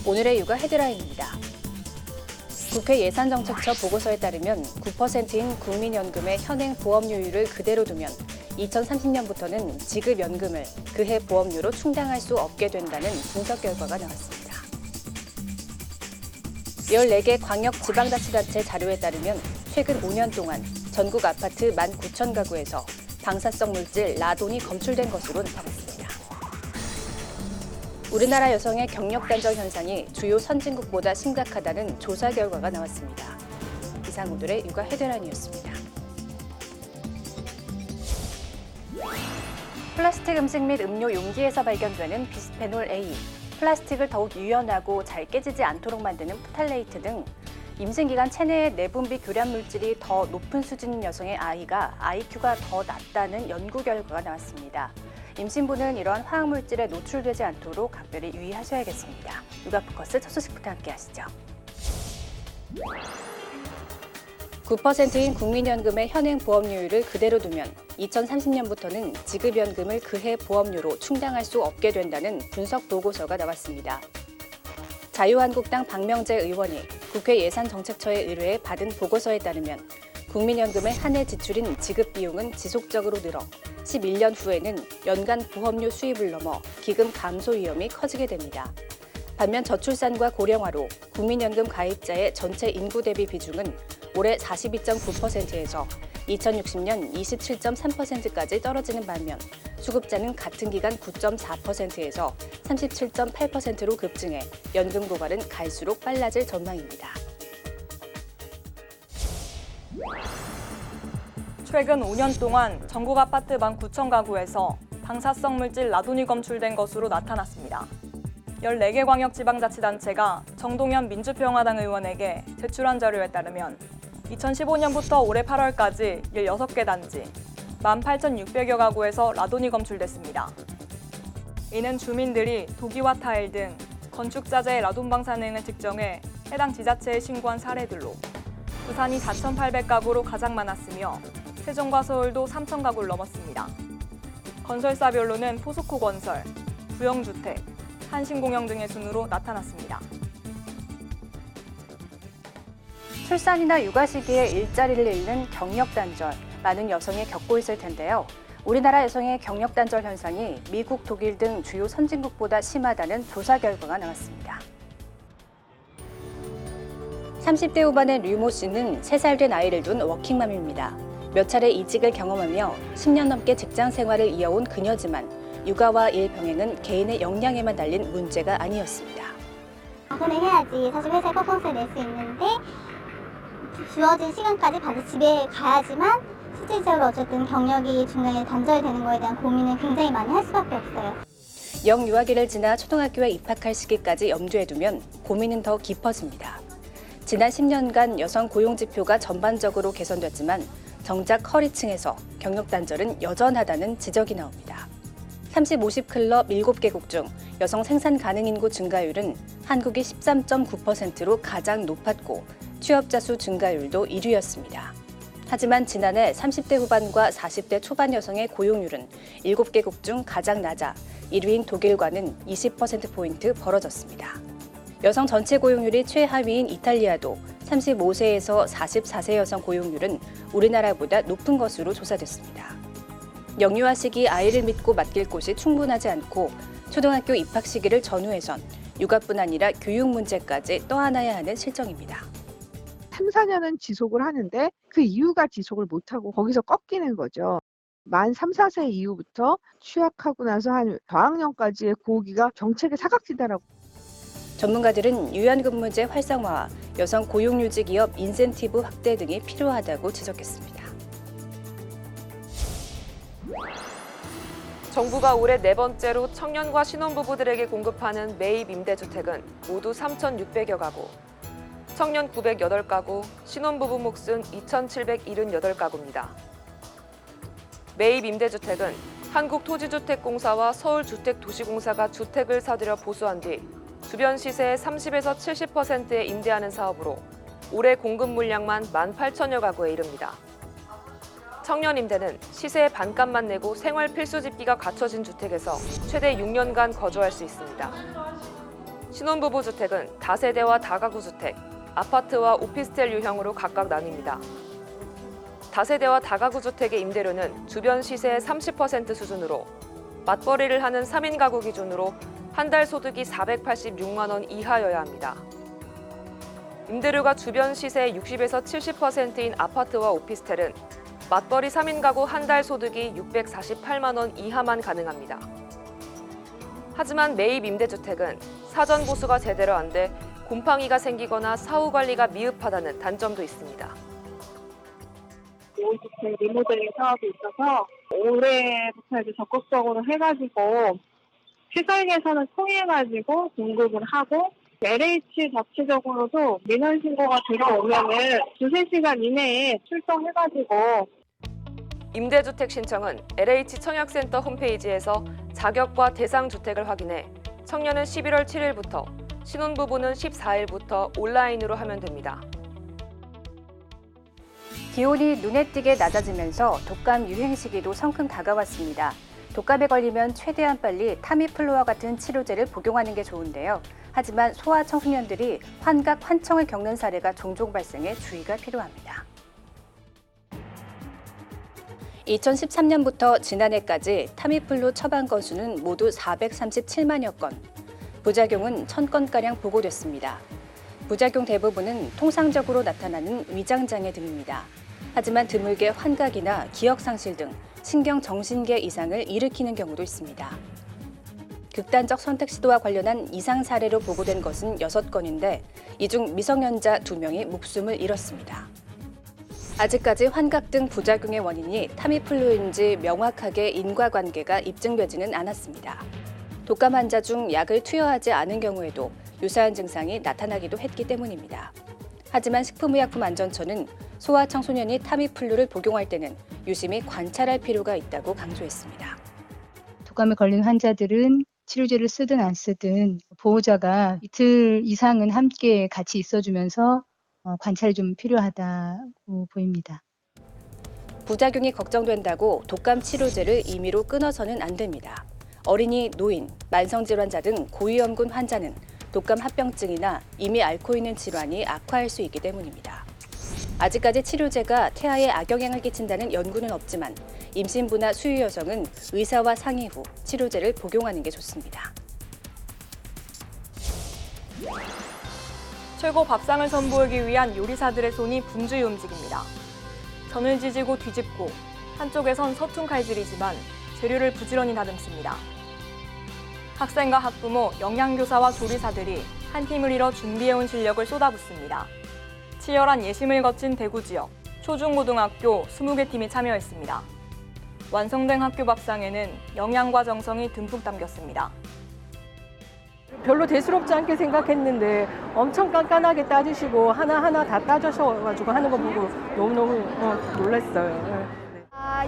오늘의 육아 헤드라인입니다. 국회 예산정책처 보고서에 따르면 9%인 국민연금의 현행 보험료율을 그대로 두면 2030년부터는 지급연금을 그해 보험료로 충당할 수 없게 된다는 분석 결과가 나왔습니다. 14개 광역지방자치단체 자료에 따르면 최근 5년 동안 전국 아파트 19,000가구에서 방사성 물질 라돈이 검출된 것으로 나타났습니다. 우리나라 여성의 경력 단절 현상이 주요 선진국보다 심각하다는 조사 결과가 나왔습니다. 이상 오늘의 육아 헤드라인이었습니다. 플라스틱 음식 및 음료 용기에서 발견되는 비스페놀 A, 플라스틱을 더욱 유연하고 잘 깨지지 않도록 만드는 프탈레이트 등 임신기간 체내의 내분비 교란 물질이 더 높은 수준인 여성의 아이가 IQ가 더 낮다는 연구 결과가 나왔습니다. 임신부는 이러한 화학물질에 노출되지 않도록 각별히 유의하셔야겠습니다. 육아포커스 첫 소식부터 함께 하시죠. 9%인 국민연금의 현행 보험료율을 그대로 두면 2030년부터는 지급연금을 그해 보험료로 충당할 수 없게 된다는 분석 보고서가 나왔습니다. 자유한국당 박명재 의원이 국회 예산정책처에 의뢰해 받은 보고서에 따르면 국민연금의 한 해 지출인 지급 비용은 지속적으로 늘어 11년 후에는 연간 보험료 수입을 넘어 기금 감소 위험이 커지게 됩니다. 반면 저출산과 고령화로 국민연금 가입자의 전체 인구 대비 비중은 올해 42.9%에서 2060년 27.3%까지 떨어지는 반면 수급자는 같은 기간 9.4%에서 37.8%로 급증해 연금 고갈은 갈수록 빨라질 전망입니다. 최근 5년 동안 전국 아파트 19,000가구에서 방사성 물질 라돈이 검출된 것으로 나타났습니다. 14개 광역지방자치단체가 정동현 민주평화당 의원에게 제출한 자료에 따르면 2015년부터 올해 8월까지 16개 단지 18,600여 가구에서 라돈이 검출됐습니다. 이는 주민들이 도기와 타일 등 건축자재의 라돈 방사능을 측정해 해당 지자체에 신고한 사례들로 부산이 4,800가구로 가장 많았으며 세종과 서울도 3,000가구를 넘었습니다. 건설사별로는 포스코건설, 부영주택, 한신공영 등의 순으로 나타났습니다. 출산이나 육아 시기에 일자리를 잃는 경력 단절, 많은 여성이 겪고 있을 텐데요. 우리나라 여성의 경력 단절 현상이 미국, 독일 등 주요 선진국보다 심하다는 조사 결과가 나왔습니다. 30대 후반의 류모 씨는 3살 된 아이를 둔 워킹맘입니다. 몇 차례 이직을 경험하며 10년 넘게 직장 생활을 이어온 그녀지만 육아와 일 병행은 개인의 역량에만 달린 문제가 아니었습니다. 해야지 사실 회사에 퍼포먼스를 낼 수 있는데 주어진 시간까지 반드시 집에 가야지만 실질적으로 어쨌든 경력이 중간에 단절되는 거에 대한 고민을 굉장히 많이 할 수밖에 없어요. 영유아기를 지나 초등학교에 입학할 시기까지 염두에 두면 고민은 더 깊어집니다. 지난 10년간 여성 고용 지표가 전반적으로 개선됐지만 정작 허리층에서 경력 단절은 여전하다는 지적이 나옵니다. 30-50 클럽 7개국 중 여성 생산 가능 인구 증가율은 한국이 13.9%로 가장 높았고 취업자 수 증가율도 1위였습니다. 하지만 지난해 30대 후반과 40대 초반 여성의 고용률은 7개국 중 가장 낮아 1위인 독일과는 20%포인트 벌어졌습니다. 여성 전체 고용률이 최하위인 이탈리아도 35세에서 44세 여성 고용률은 우리나라보다 높은 것으로 조사됐습니다. 영유아 시기 아이를 믿고 맡길 곳이 충분하지 않고 초등학교 입학 시기를 전후해선 육아뿐 아니라 교육 문제까지 떠안아야 하는 실정입니다. 3, 4년은 지속을 하는데 그 이유가 지속을 못하고 거기서 꺾이는 거죠. 만 3, 4세 이후부터 취약하고 나서 한 저학년까지의 고기가 정책의 사각지대라고. 전문가들은 유연근무제 활성화와 여성 고용유지 기업 인센티브 확대 등이 필요하다고 지적했습니다. 정부가 올해 4번째로 청년과 신혼부부들에게 공급하는 매입 임대주택은 모두 3,600여 가구, 청년 908가구, 신혼부부 몫은 2,778가구입니다. 매입 임대주택은 한국토지주택공사와 서울주택도시공사가 주택을 사들여 보수한 뒤 주변 시세의 30에서 70%에 임대하는 사업으로 올해 공급 물량만 18,000여 가구에 이릅니다. 청년 임대는 시세의 반값만 내고 생활 필수 집기가 갖춰진 주택에서 최대 6년간 거주할 수 있습니다. 신혼부부 주택은 다세대와 다가구 주택, 아파트와 오피스텔 유형으로 각각 나뉩니다. 다세대와 다가구 주택의 임대료는 주변 시세의 30% 수준으로 맞벌이를 하는 3인 가구 기준으로 한 달 소득이 486만 원 이하여야 합니다. 임대료가 주변 시세의 60에서 70%인 아파트와 오피스텔은 맞벌이 3인 가구 한 달 소득이 648만 원 이하만 가능합니다. 하지만 매입 임대주택은 사전 보수가 제대로 안 돼 곰팡이가 생기거나 사후 관리가 미흡하다는 단점도 있습니다. 고주택 리모델링 사업이 있어서 올해부터 이제 적극적으로 해가지고 시설 개선을 통해가지고 공급을 하고 LH 자체적으로도 민원 신고가 들어오면은 2-3시간 이내에 출동해가지고 임대주택 신청은 LH 청약센터 홈페이지에서 자격과 대상 주택을 확인해 청년은 11월 7일부터, 신혼부부는 14일부터 온라인으로 하면 됩니다. 기온이 눈에 띄게 낮아지면서 독감 유행 시기도 성큼 다가왔습니다. 독감에 걸리면 최대한 빨리 타미플루와 같은 치료제를 복용하는 게 좋은데요. 하지만 소아 청소년들이 환각, 환청을 겪는 사례가 종종 발생해 주의가 필요합니다. 2013년부터 지난해까지 타미플루 처방 건수는 모두 437만여 건, 부작용은 1000건가량 보고됐습니다. 부작용 대부분은 통상적으로 나타나는 위장장애 등입니다. 하지만 드물게 환각이나 기억상실 등 신경정신계 이상을 일으키는 경우도 있습니다. 극단적 선택 시도와 관련한 이상 사례로 보고된 것은 6건인데 이 중 미성년자 2명이 목숨을 잃었습니다. 아직까지 환각 등 부작용의 원인이 타미플루인지 명확하게 인과관계가 입증되지는 않았습니다. 독감 환자 중 약을 투여하지 않은 경우에도 유사한 증상이 나타나기도 했기 때문입니다. 하지만 식품의약품안전처는 소아 청소년이 타미플루를 복용할 때는 유심히 관찰할 필요가 있다고 강조했습니다. 독감에 걸린 환자들은 치료제를 쓰든 안 쓰든 보호자가 이틀 이상은 함께 같이 있어주면서 관찰이 좀 필요하다고 보입니다. 부작용이 걱정된다고 독감 치료제를 임의로 끊어서는 안 됩니다. 어린이, 노인, 만성질환자 등 고위험군 환자는 독감 합병증이나 이미 앓고 있는 질환이 악화할 수 있기 때문입니다. 아직까지 치료제가 태아에 악영향을 끼친다는 연구는 없지만 임신부나 수유 여성은 의사와 상의 후 치료제를 복용하는 게 좋습니다. 최고 밥상을 선보이기 위한 요리사들의 손이 분주히 움직입니다. 전을 지지고 뒤집고 한쪽에선 서툰 칼질이지만 재료를 부지런히 다듬습니다. 학생과 학부모, 영양교사와 조리사들이 한 팀을 이뤄 준비해온 실력을 쏟아붓습니다. 치열한 예심을 거친 대구 지역 초중고등학교 20개 팀이 참여했습니다. 완성된 학교 밥상에는 영양과 정성이 듬뿍 담겼습니다. 별로 대수롭지 않게 생각했는데 엄청 깐깐하게 따지시고 하나하나 다 따져셔가지고 하는 거 보고 너무너무 놀랐어요.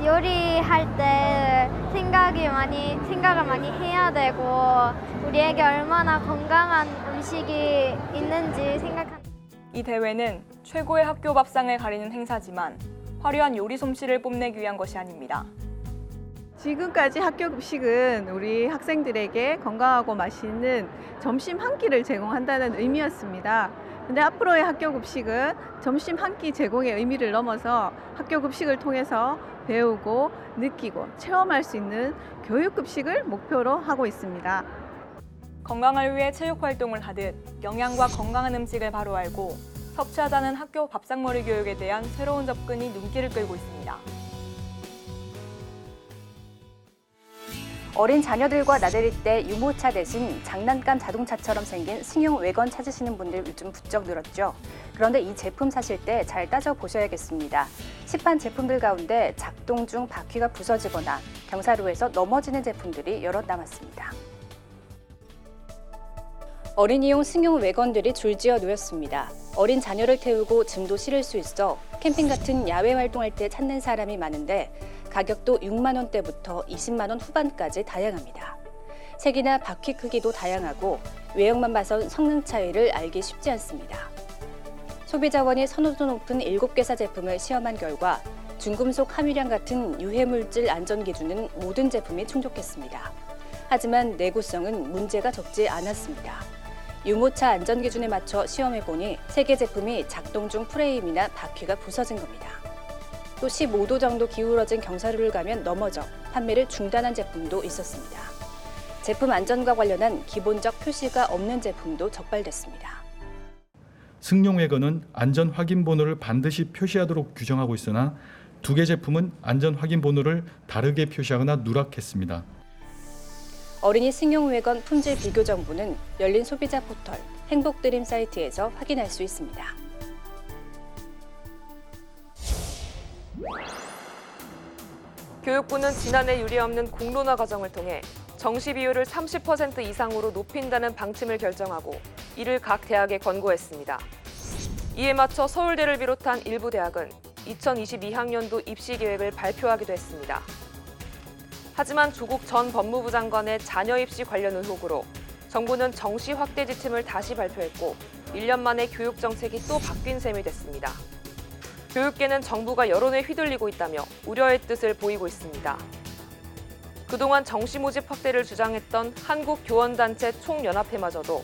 요리할 때 생각을 많이 해야 되고 우리에게 얼마나 건강한 음식이 있는지 생각합니다. 이 대회는 최고의 학교 밥상을 가리는 행사지만 화려한 요리 솜씨를 뽐내기 위한 것이 아닙니다. 지금까지 학교 급식은 우리 학생들에게 건강하고 맛있는 점심 한 끼를 제공한다는 의미였습니다. 근데 앞으로의 학교 급식은 점심 한 끼 제공의 의미를 넘어서 학교 급식을 통해서 배우고 느끼고 체험할 수 있는 교육 급식을 목표로 하고 있습니다. 건강을 위해 체육 활동을 하듯 영양과 건강한 음식을 바로 알고 섭취하자는 학교 밥상머리 교육에 대한 새로운 접근이 눈길을 끌고 있습니다. 어린 자녀들과 나들일 때 유모차 대신 장난감 자동차처럼 생긴 승용 외건 찾으시는 분들 요즘 부쩍 늘었죠. 그런데 이 제품 사실 때 잘 따져보셔야겠습니다. 시판 제품들 가운데 작동 중 바퀴가 부서지거나 경사로에서 넘어지는 제품들이 여럿 남았습니다. 어린이용 승용 외건들이 줄지어 놓였습니다. 어린 자녀를 태우고 짐도 실을 수 있어 캠핑 같은 야외 활동할 때 찾는 사람이 많은데 가격도 6만 원대부터 20만 원 후반까지 다양합니다. 색이나 바퀴 크기도 다양하고 외형만 봐선 성능 차이를 알기 쉽지 않습니다. 소비자원이 선호도 높은 7개사 제품을 시험한 결과 중금속 함유량 같은 유해물질 안전 기준은 모든 제품이 충족했습니다. 하지만 내구성은 문제가 적지 않았습니다. 유모차 안전기준에 맞춰 시험해보니 3개 제품이 작동 중 프레임이나 바퀴가 부서진 겁니다. 또 15도 정도 기울어진 경사로를 가면 넘어져 판매를 중단한 제품도 있었습니다. 제품 안전과 관련한 기본적 표시가 없는 제품도 적발됐습니다. 승용웨건은 안전 확인 번호를 반드시 표시하도록 규정하고 있으나 2개 제품은 안전 확인 번호를 다르게 표시하거나 누락했습니다. 어린이 승용웨건 품질 비교 정보는 열린 소비자 포털 행복드림 사이트에서 확인할 수 있습니다. 교육부는 지난해 유례없는 공론화 과정을 통해 정시 비율을 30% 이상으로 높인다는 방침을 결정하고 이를 각 대학에 권고했습니다. 이에 맞춰 서울대를 비롯한 일부 대학은 2022학년도 입시 계획을 발표하기도 했습니다. 하지만 조국 전 법무부 장관의 자녀 입시 관련 의혹으로 정부는 정시 확대 지침을 다시 발표했고 1년 만에 교육 정책이 또 바뀐 셈이 됐습니다. 교육계는 정부가 여론에 휘둘리고 있다며 우려의 뜻을 보이고 있습니다. 그동안 정시 모집 확대를 주장했던 한국교원단체 총연합회마저도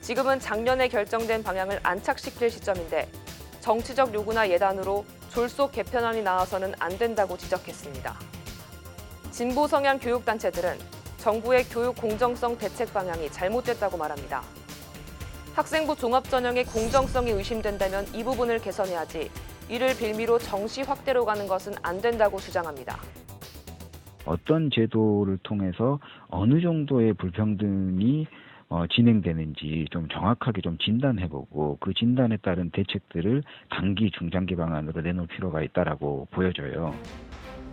지금은 작년에 결정된 방향을 안착시킬 시점인데 정치적 요구나 예단으로 졸속 개편안이 나와서는 안 된다고 지적했습니다. 진보 성향 교육단체들은 정부의 교육 공정성 대책 방향이 잘못됐다고 말합니다. 학생부 종합전형의 공정성이 의심된다면 이 부분을 개선해야지 이를 빌미로 정시 확대로 가는 것은 안 된다고 주장합니다. 어떤 제도를 통해서 어느 정도의 불평등이 진행되는지 좀 정확하게 좀 진단해보고 그 진단에 따른 대책들을 단기, 중장기 방안으로 내놓을 필요가 있다라고 보여져요.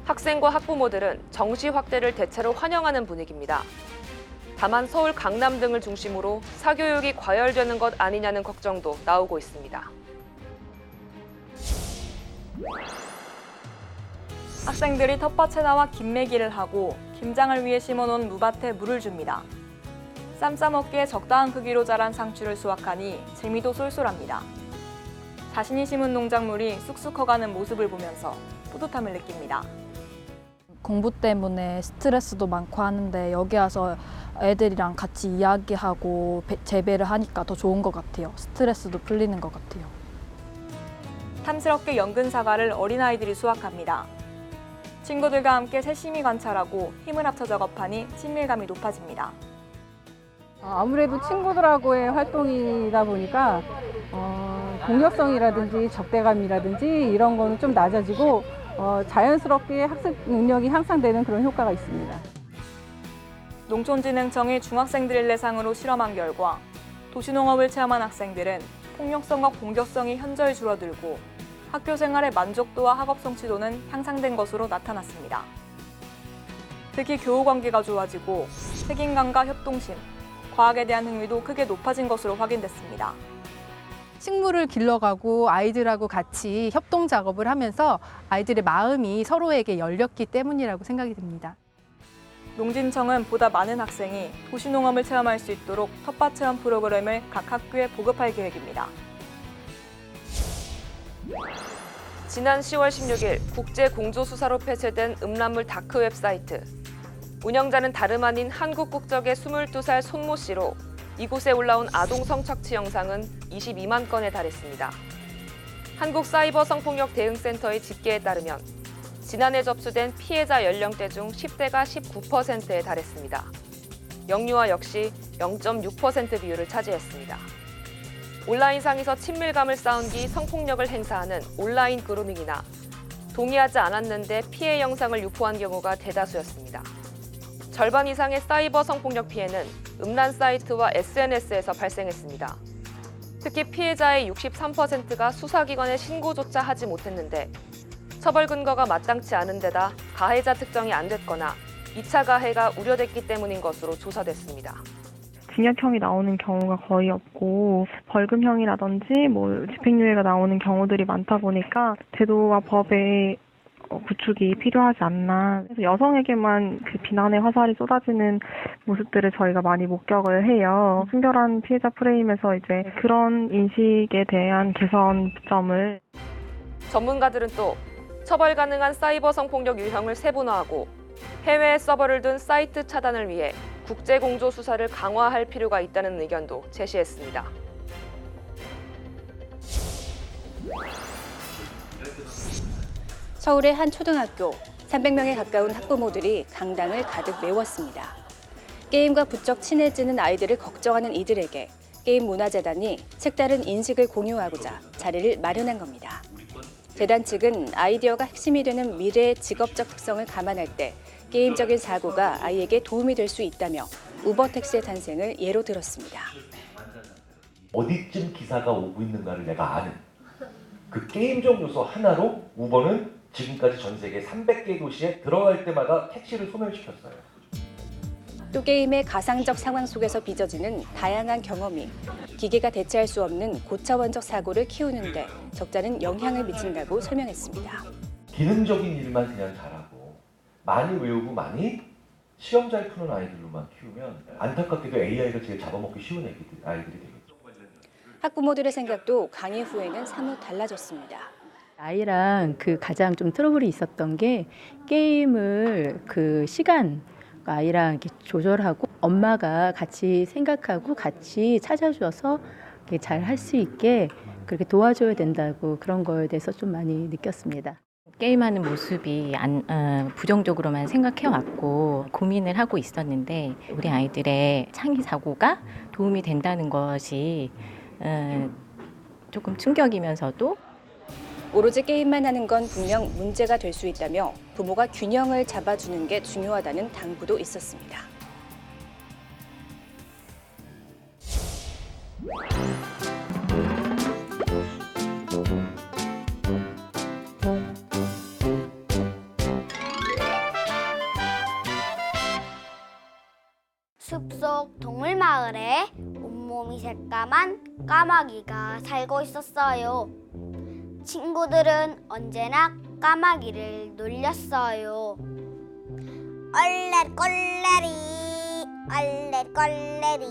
학생과 학부모들은 정시 확대를 대체로 환영하는 분위기입니다. 다만 서울, 강남 등을 중심으로 사교육이 과열되는 것 아니냐는 걱정도 나오고 있습니다. 학생들이 텃밭에 나와 김매기를 하고 김장을 위해 심어놓은 무밭에 물을 줍니다. 쌈 싸먹기에 적당한 크기로 자란 상추를 수확하니 재미도 쏠쏠합니다. 자신이 심은 농작물이 쑥쑥 커가는 모습을 보면서 뿌듯함을 느낍니다. 공부 때문에 스트레스도 많고 하는데 여기 와서 애들이랑 같이 이야기하고 재배를 하니까 더 좋은 것 같아요. 스트레스도 풀리는 것 같아요. 탐스럽게 연근 사과를 어린아이들이 수확합니다. 친구들과 함께 세심히 관찰하고 힘을 합쳐 작업하니 친밀감이 높아집니다. 아무래도 친구들하고의 활동이다 보니까 공격성이라든지 적대감이라든지 이런 거는 좀 낮아지고 자연스럽게 학습 능력이 향상되는 그런 효과가 있습니다. 농촌진흥청이 중학생들을 대상으로 실험한 결과 도시농업을 체험한 학생들은 폭력성과 공격성이 현저히 줄어들고 학교 생활의 만족도와 학업 성취도는 향상된 것으로 나타났습니다. 특히 교우 관계가 좋아지고 책임감과 협동심, 과학에 대한 흥미도 크게 높아진 것으로 확인됐습니다. 식물을 길러가고 아이들하고 같이 협동 작업을 하면서 아이들의 마음이 서로에게 열렸기 때문이라고 생각이 듭니다. 농진청은 보다 많은 학생이 도시농업을 체험할 수 있도록 텃밭 체험 프로그램을 각 학교에 보급할 계획입니다. 지난 10월 16일 국제공조수사로 폐쇄된 음란물 다크 웹사이트. 운영자는 다름 아닌 한국 국적의 22살 손모 씨로 이곳에 올라온 아동 성착취 영상은 22만 건에 달했습니다. 한국사이버성폭력대응센터의 집계에 따르면 지난해 접수된 피해자 연령대 중 10대가 19%에 달했습니다. 영유아 역시 0.6% 비율을 차지했습니다. 온라인상에서 친밀감을 쌓은 뒤 성폭력을 행사하는 온라인 그루밍이나 동의하지 않았는데 피해 영상을 유포한 경우가 대다수였습니다. 절반 이상의 사이버 성폭력 피해는 음란 사이트와 SNS에서 발생했습니다. 특히 피해자의 63%가 수사기관에 신고조차 하지 못했는데 처벌 근거가 마땅치 않은 데다 가해자 특정이 안 됐거나 2차 가해가 우려됐기 때문인 것으로 조사됐습니다. 징역형이 나오는 경우가 거의 없고 벌금형이라든지 집행유예가 나오는 경우들이 많다 보니까 제도와 법의 구축이 필요하지 않나. 그래서 여성에게만 그 비난의 화살이 쏟아지는 모습들을 저희가 많이 목격을 해요. 순결한 피해자 프레임에서 이제 그런 인식에 대한 개선점을. 전문가들은 또 처벌 가능한 사이버 성폭력 유형을 세분화하고 해외에 서버를 둔 사이트 차단을 위해 국제공조 수사를 강화할 필요가 있다는 의견도 제시했습니다. 서울의 한 초등학교 300명에 가까운 학부모들이 강당을 가득 메웠습니다. 게임과 부쩍 친해지는 아이들을 걱정하는 이들에게 게임문화재단이 색다른 인식을 공유하고자 자리를 마련한 겁니다. 재단 측은 아이디어가 핵심이 되는 미래의 직업적 특성을 감안할 때 게임적인 사고가 아이에게 도움이 될 수 있다며 우버 택시의 탄생을 예로 들었습니다. 어디쯤 기사가 오고 있는가를 내가 아는 그 게임적 요소 하나로 우버는 지금까지 전 세계 300개 도시에 들어갈 때마다 택시를 소멸시켰어요. 또 게임의 가상적 상황 속에서 빚어지는 다양한 경험이 기계가 대체할 수 없는 고차원적 사고를 키우는데 적잖은 영향을 미친다고 설명했습니다. 기능적인 일만 그냥 잘하고 많이 외우고 많이 시험 잘 푸는 아이들로만 키우면 안타깝게도 AI가 제일 잡아먹기 쉬운 아이들이 되겠죠. 학부모들의 생각도 강의 후에는 사뭇 달라졌습니다. 아이랑 그 가장 좀 트러블이 있었던 게 게임을 그 시간 아이랑 이렇게 조절하고 엄마가 같이 생각하고 같이 찾아줘서 잘 할 수 있게 그렇게 도와줘야 된다고 그런 거에 대해서 좀 많이 느꼈습니다. 게임하는 모습이 부정적으로만 생각해왔고 고민을 하고 있었는데 우리 아이들의 창의 사고가 도움이 된다는 것이 조금 충격이면서도 오로지 게임만 하는 건 분명 문제가 될 수 있다며 부모가 균형을 잡아주는 게 중요하다는 당부도 있었습니다. 숲속 동물마을에 온몸이 새까만 까마귀가 살고 있었어요. 친구들은 언제나 까마귀를 놀렸어요. 얼레꼴레리 얼레꼴레리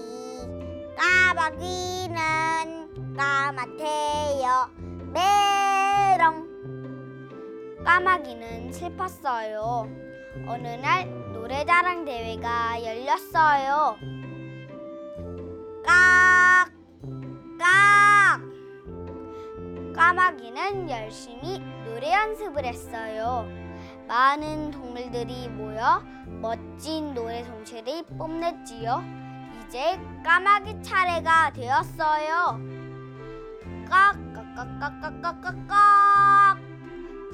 까마귀는 까맣대요 메롱. 까마귀는 슬펐어요. 어느 날 노래자랑 대회가 열렸어요. 깍! 깍! 까마귀는 열심히 노래 연습을 했어요. 많은 동물들이 모여 멋진 노래 송체를 뽐냈지요. 이제 까마귀 차례가 되었어요. 깍깍깍깍깍깍깍깍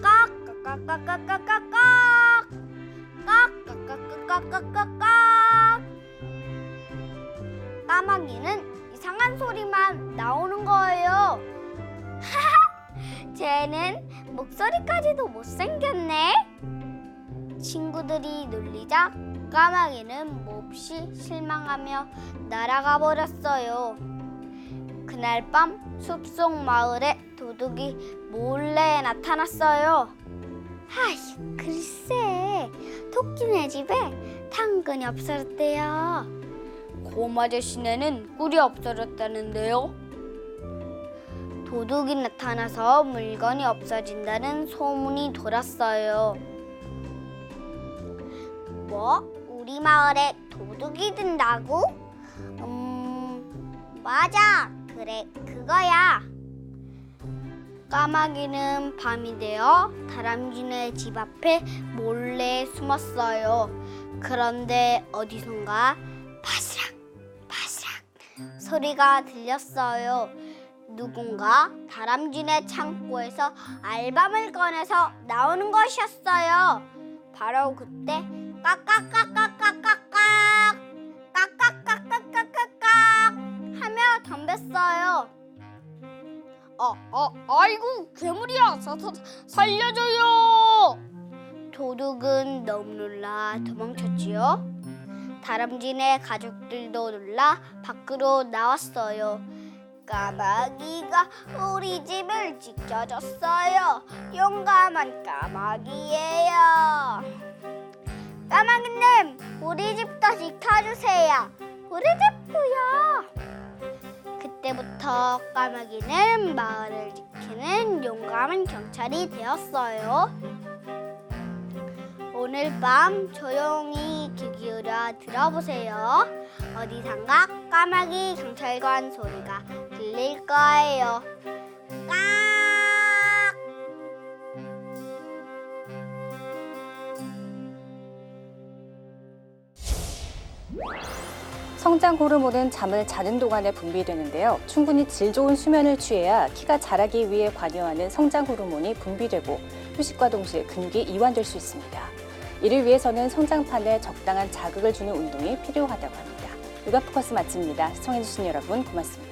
깍깍깍깍깍깍깍 깍깍깍깍깍깍깍. 까마귀는 이상한 소리만 나오는 거예요. 쟤는 목소리까지도 못생겼네. 친구들이 놀리자 까마귀는 몹시 실망하며 날아가 버렸어요. 그날 밤 숲속 마을에 도둑이 몰래 나타났어요. 아이, 글쎄, 토끼네 집에 당근이 없어졌대요. 곰 아저씨네는 꿀이 없어졌다는데요. 도둑이 나타나서 물건이 없어진다는 소문이 돌았어요. 뭐? 우리 마을에 도둑이 든다고? 맞아. 그래, 그거야. 까마귀는 밤이 되어 다람쥐네 집 앞에 몰래 숨었어요. 그런데 어디선가 바스락 바스락 소리가 들렸어요. 누군가 다람쥐네 창고에서 알밤을 꺼내서 나오는 것이었어요. 바로 그때 깍깍깍깍깍깍깍 깍깍깍깍깍깍 하며 덤볐어요. 아이고, 괴물이야. 살려줘요. 도둑은 너무 놀라 도망쳤지요. 다람쥐네 가족들도 놀라 밖으로 나왔어요. 까마귀가 우리 집을 지켜줬어요. 용감한 까마귀예요. 까마귀님, 우리 집도 지켜주세요. 우리 집도요. 그때부터 까마귀는 마을을 지키는 용감한 경찰이 되었어요. 오늘 밤 조용히 귀 기울여 들어보세요. 어디선가 까마귀 경찰관 소리가 들릴 거예요. 깍! 성장 호르몬은 잠을 자는 동안에 분비되는데요. 충분히 질 좋은 수면을 취해야 키가 자라기 위해 관여하는 성장 호르몬이 분비되고 휴식과 동시에 근육이 이완될 수 있습니다. 이를 위해서는 성장판에 적당한 자극을 주는 운동이 필요하다고 합니다. 육아포커스 마칩니다. 시청해주신 여러분 고맙습니다.